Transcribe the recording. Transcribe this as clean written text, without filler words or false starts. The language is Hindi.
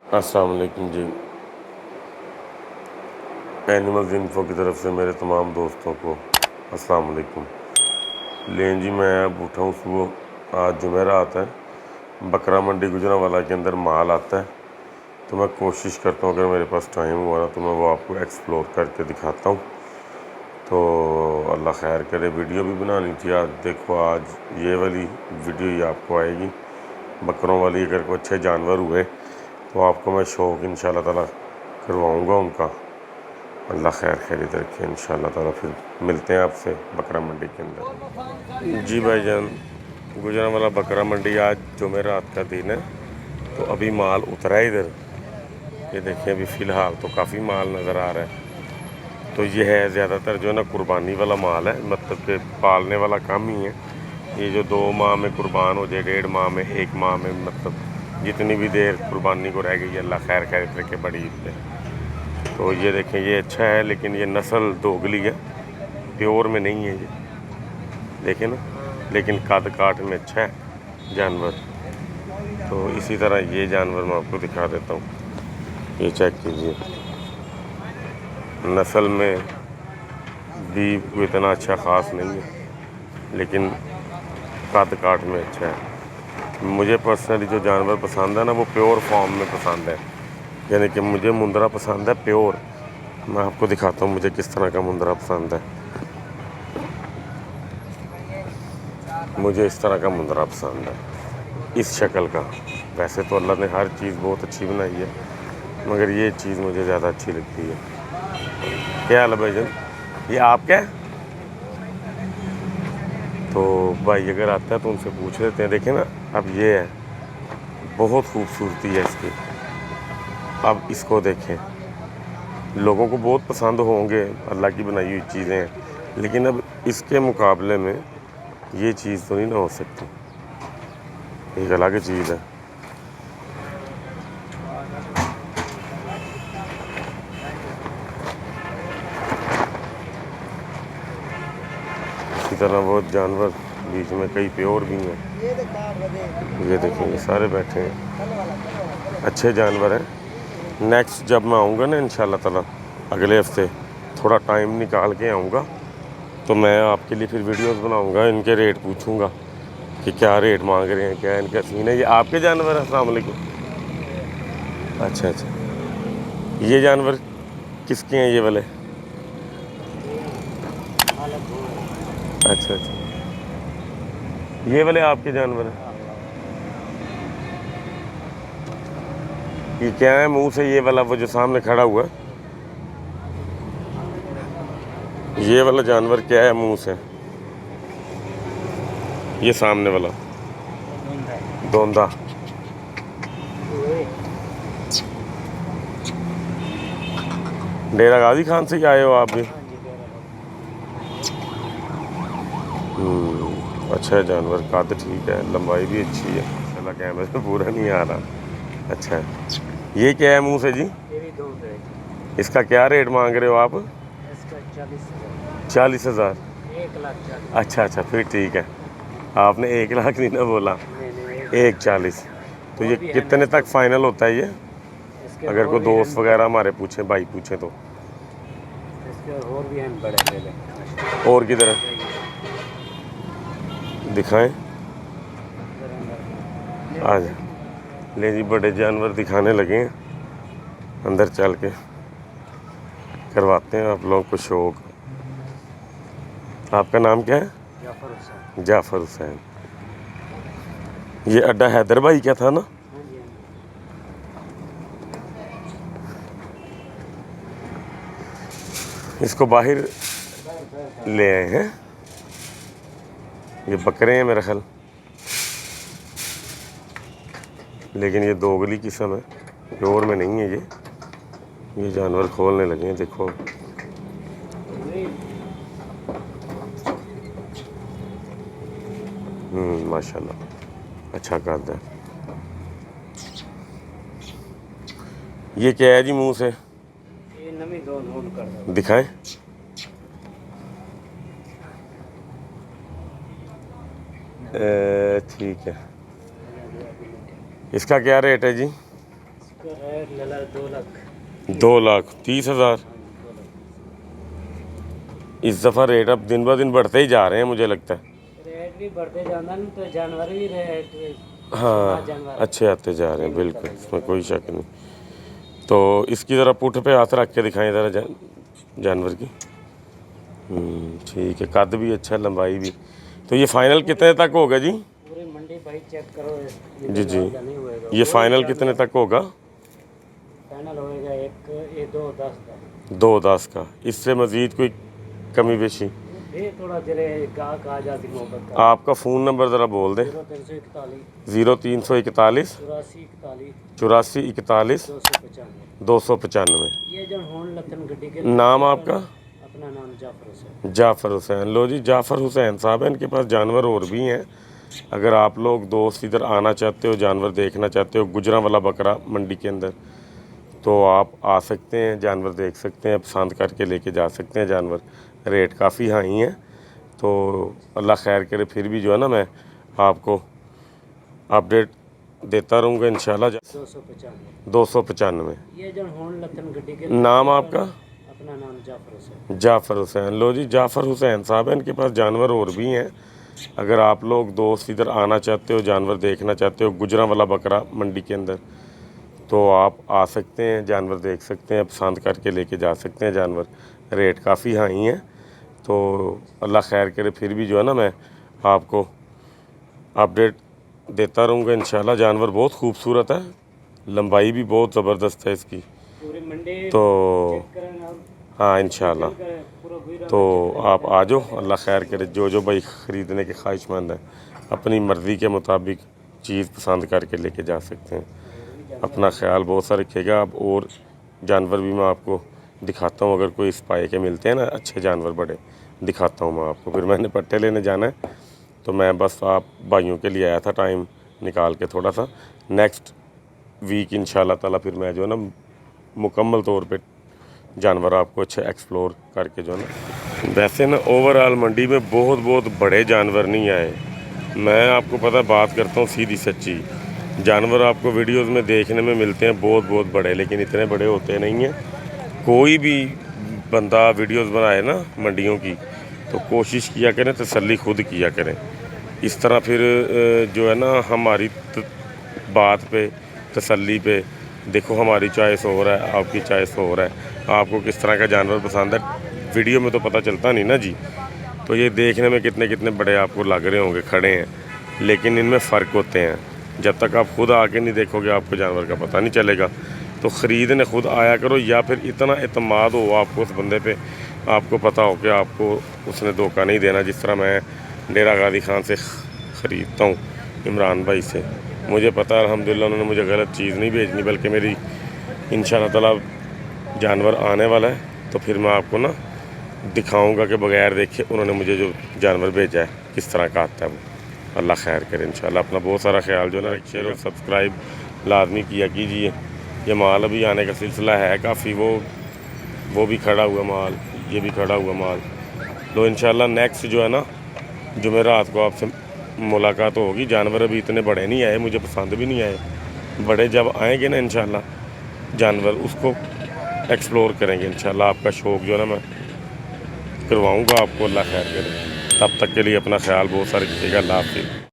अस्सलाम वालेकुम जी। एनिमल्स इन्फो की तरफ से मेरे तमाम दोस्तों को अस्सलाम वालेकुम। लें जी, मैं अब उठा हूँ सुबह। आज जुमेरात है, बकरा मंडी गुजरांवाला के अंदर माल आता है, तो मैं कोशिश करता हूँ अगर मेरे पास टाइम हुआ ना तो मैं वो आपको एक्सप्लोर करके दिखाता हूँ। तो अल्लाह खैर करे। वीडियो भी बनानी थी आज। देखो, आज ये वाली वीडियो ही आपको आएगी, बकरों वाली। अगर कोई अच्छे जानवर हुए तो आपको मैं शौक़ इंशाल्लाह ताला करवाऊँगा उनका। अल्लाह खैर खैरियत रखे इंशाल्लाह ताला। फिर मिलते हैं आपसे बकरा मंडी के अंदर। जी भाईजान, गुजरांवाला बकरा मंडी आज जुमेरात का दिन है, तो अभी माल उतरा है इधर। ये देखिए, अभी फ़िलहाल तो काफ़ी माल नज़र आ रहा है। तो ये है ज़्यादातर जो है ना कुर्बानी वाला माल है, मतलब कि पालने वाला कम ही है। ये जो 2 माह में कुर्बान हो जाए, 1.5 माह में, 1 माह में, मतलब जितनी भी देर कुर्बानी को रह गई है, अल्लाह खैर खैरियत रखे बड़ी ईद पे। तो ये देखें, ये अच्छा है, लेकिन ये नस्ल दोगली है, प्योर में नहीं है ये, देखें ना। लेकिन कद काठ में अच्छा है जानवर। तो इसी तरह ये जानवर मैं आपको दिखा देता हूँ। ये चेक कीजिए, नस्ल में भी कोई इतना अच्छा ख़ास नहीं है, लेकिन कद काठ में अच्छा है। मुझे पर्सनली जो जानवर पसंद है ना, वो प्योर फॉर्म में पसंद है, यानी कि मुझे मुंदरा पसंद है प्योर। मैं आपको दिखाता हूँ मुझे किस तरह का मुंदरा पसंद है। मुझे इस तरह का मुंदरा पसंद है, इस शक्ल का। वैसे तो अल्लाह ने हर चीज़ बहुत अच्छी बनाई है, मगर ये चीज़ मुझे ज़्यादा अच्छी लगती है। क्या हाल है भाईजान, ये आपका है? तो भाई अगर आता है तो उनसे पूछ लेते हैं। देखें ना, अब ये है, बहुत खूबसूरती है इसकी। अब इसको देखें, लोगों को बहुत पसंद होंगे, अल्लाह की बनाई हुई चीज़ें हैं, लेकिन अब इसके मुकाबले में ये चीज़ तो नहीं ना हो सकती। एक अलग चीज़ है। इसी तरह वो जानवर बीच में कई प्योर भी हैं। ये देखें, ये सारे बैठे हैं, अच्छे जानवर हैं। नेक्स्ट जब मैं आऊँगा ना इंशाल्लाह ताला अगले हफ्ते, थोड़ा टाइम निकाल के आऊँगा, तो मैं आपके लिए फिर वीडियोस बनाऊँगा, इनके रेट पूछूँगा कि क्या रेट मांग रहे हैं, क्या इनका सीन है। ये आपके जानवर हैं? अस्सलाम वालेकुम। अच्छा अच्छा, ये जानवर किसके हैं ये वाले? अच्छा अच्छा, ये वाले आपके जानवर हैं? ये क्या है मुंह से, ये वाला वो जो सामने खड़ा हुआ है, ये वाला जानवर क्या है मुंह से? ये सामने वाला दोंदा। डेरा गाजी खान से ही आए हो आप भी? अच्छा है जानवर, कद ठीक है, लंबाई भी अच्छी है। चला कैमरे में पूरा नहीं आ रहा। अच्छा है, ये क्या है मुंह से जी? इसका क्या रेट मांग रहे हो आप? 40,000। अच्छा अच्छा, फिर ठीक है। आपने 1 लाख नहीं ना बोला, 1,40,000। तो ये कितने तक फाइनल होता है ये, अगर कोई दोस्त वगैरह हमारे पूछे, भाई पूछे तो? और भी हैं बड़े। और किधर है, दिखाएं। आज ले जी, बड़े जानवर दिखाने लगे हैं, अंदर चल के करवाते हैं आप लोगों को शौक। आपका नाम क्या है? जाफ़र हुसैन। ये अड्डा हैदर भाई क्या था ना? इसको बाहर ले आए हैं। ये बकरे हैं मेरा ख्याल, लेकिन ये दोगली किस्म है, प्योर में नहीं है ये जानवर खोलने लगे हैं, देखो। माशाल्लाह, अच्छा कद है। ये क्या है जी मुंह से? दिखाएं। ठीक है, इसका क्या रेट है जी? इसका रेट लला 2 लाख। 2,30,000। इस दफ़ा रेट अब दिन ब दिन बढ़ते ही जा रहे हैं मुझे लगता है। रेट भी बढ़ते जाना ना, तो जानवर भी रेट हाँ, जानवर अच्छे आते जा रहे हैं, बिल्कुल, इसमें कोई शक नहीं। तो इसकी ज़रा पुठ पे हाथ रख के दिखाएं ज़रा जानवर की। ठीक है, कद भी अच्छा है, लंबाई भी। तो ये फाइनल कितने तक होगा जी? पूरी मंडी भाई चेक करो। जी जी, नहीं होएगा ये फाइनल कितने तक होगा? फाइनल होएगा एक ये 2,10 का। 2,10 का। इससे मज़ीद कोई कमी बेशी? ये थोड़ा जरे गाहक आ जाती मोहब्बत का। आपका फ़ोन नंबर ज़रा बोल दें। 0341 0341 84 41 84 41 295। ये जो होन लतन गड्डी के नाम आपका? अपना नाम जाफर हुसैन। जाफ़र हुसैन। लो जी, जाफ़र हुसैन साहब हैं, इनके पास जानवर और भी हैं। अगर आप लोग दोस्त इधर आना चाहते हो, जानवर देखना चाहते हो गुजरांवाला बकरा मंडी के अंदर, तो आप आ सकते हैं, जानवर देख सकते हैं, पसंद करके लेके जा सकते हैं जानवर। रेट काफ़ी हाई हैं, तो अल्लाह खैर करे। फिर भी जो है ना, मैं आपको अपडेट देता रहूँगा इंशाल्लाह। 295। ये जो होन लतन गड्डी के नाम आपका? अपना नाम जाफर हुसैन। जाफ़र हुसैन। लो जी, जाफ़र हुसैन साहब हैं, इनके पास जानवर और भी हैं। अगर आप लोग दोस्त इधर आना चाहते हो, जानवर देखना चाहते हो गुजरांवाला बकरा मंडी के अंदर, तो आप आ सकते हैं, जानवर देख सकते हैं, पसंद करके लेके जा सकते हैं जानवर। रेट काफ़ी हाई हैं, तो अल्लाह खैर करे। फिर भी जो है ना, मैं आपको अपडेट देता रहूँगा इंशाल्लाह। जानवर बहुत खूबसूरत है, लंबाई भी बहुत ज़बरदस्त है इसकी। पूरी मंडी तो चेक करें हाँ, इंशाल्लाह। तो आप आ जाओ, अल्लाह खैर करे। जो जो भाई ख़रीदने के ख्वाहिशमंद हैं, अपनी मर्ज़ी के मुताबिक चीज़ पसंद करके लेके जा सकते हैं। अपना ख्याल बहुत सा रखिएगा। अब और जानवर भी मैं आपको दिखाता हूँ, अगर कोई स्पाई के मिलते हैं ना अच्छे जानवर बड़े, दिखाता हूँ मैं आपको। फिर मैंने पट्टे लेने जाना है, तो मैं बस आप भाइयों के लिए आया था टाइम निकाल के थोड़ा सा। नेक्स्ट वीक इंशाल्लाह ताला फिर मैं जो है ना मुकम्मल तौर पे जानवर आपको अच्छे एक्सप्लोर करके जो है ना। वैसे ना ओवरऑल मंडी में बहुत बड़े जानवर नहीं आए। मैं आपको पता बात करता हूँ सीधी सच्ची, जानवर आपको वीडियोस में देखने में मिलते हैं बहुत बड़े, लेकिन इतने बड़े होते नहीं हैं। कोई भी बंदा वीडियोस बनाए ना मंडियों की, तो कोशिश किया करें, तसल्ली खुद किया करें। इस तरह फिर जो है ना हमारी बात पे, तसल्ली पे, देखो हमारी चॉइस हो रहा है, आपकी चॉइस हो रहा है, आपको किस तरह का जानवर पसंद है, वीडियो में तो पता चलता नहीं ना जी। तो ये देखने में कितने बड़े आपको लग रहे होंगे, खड़े हैं, लेकिन इनमें फ़र्क होते हैं। जब तक आप खुद आके नहीं देखोगे, आपको जानवर का पता नहीं चलेगा। तो ख़रीदने खुद आया करो, या फिर इतना एतमाद हो आपको उस बंदे पे, आपको पता हो कि आपको उसने धोखा नहीं देना। जिस तरह मैं डेरा गाजी खान से ख़रीदता हूँ, इमरान भाई से, मुझे पता है अल्हम्दुलिल्लाह उन्होंने मुझे गलत चीज़ नहीं भेजनी, बल्कि मेरी इंशाअल्लाह ताला जानवर आने वाला है, तो फिर मैं आपको ना दिखाऊंगा कि बग़ैर देखे उन्होंने मुझे जो जानवर भेजा है किस तरह का आता है वो। अल्लाह खैर करे इंशाअल्लाह। अपना बहुत सारा ख्याल जो है ना, शेयर और सब्सक्राइब लाजमी किया कीजिए। ये माल अभी आने का सिलसिला है काफ़ी, वो भी खड़ा हुआ माल, ये भी खड़ा हुआ माल। तो इंशाअल्लाह नेक्स्ट जो है ना जुमेरात को आपसे मुलाकात होगी। जानवर अभी इतने बड़े नहीं आए, मुझे पसंद भी नहीं आए। बड़े जब आएंगे ना इंशाअल्लाह जानवर, उसको एक्सप्लोर करेंगे इंशाअल्लाह। आपका शौक़ जो है ना मैं करवाऊँगा आपको, अल्लाह खैर करे। तब तक के लिए अपना ख्याल बहुत सारा रखिएगा। अल्लाह हाफ़िज़।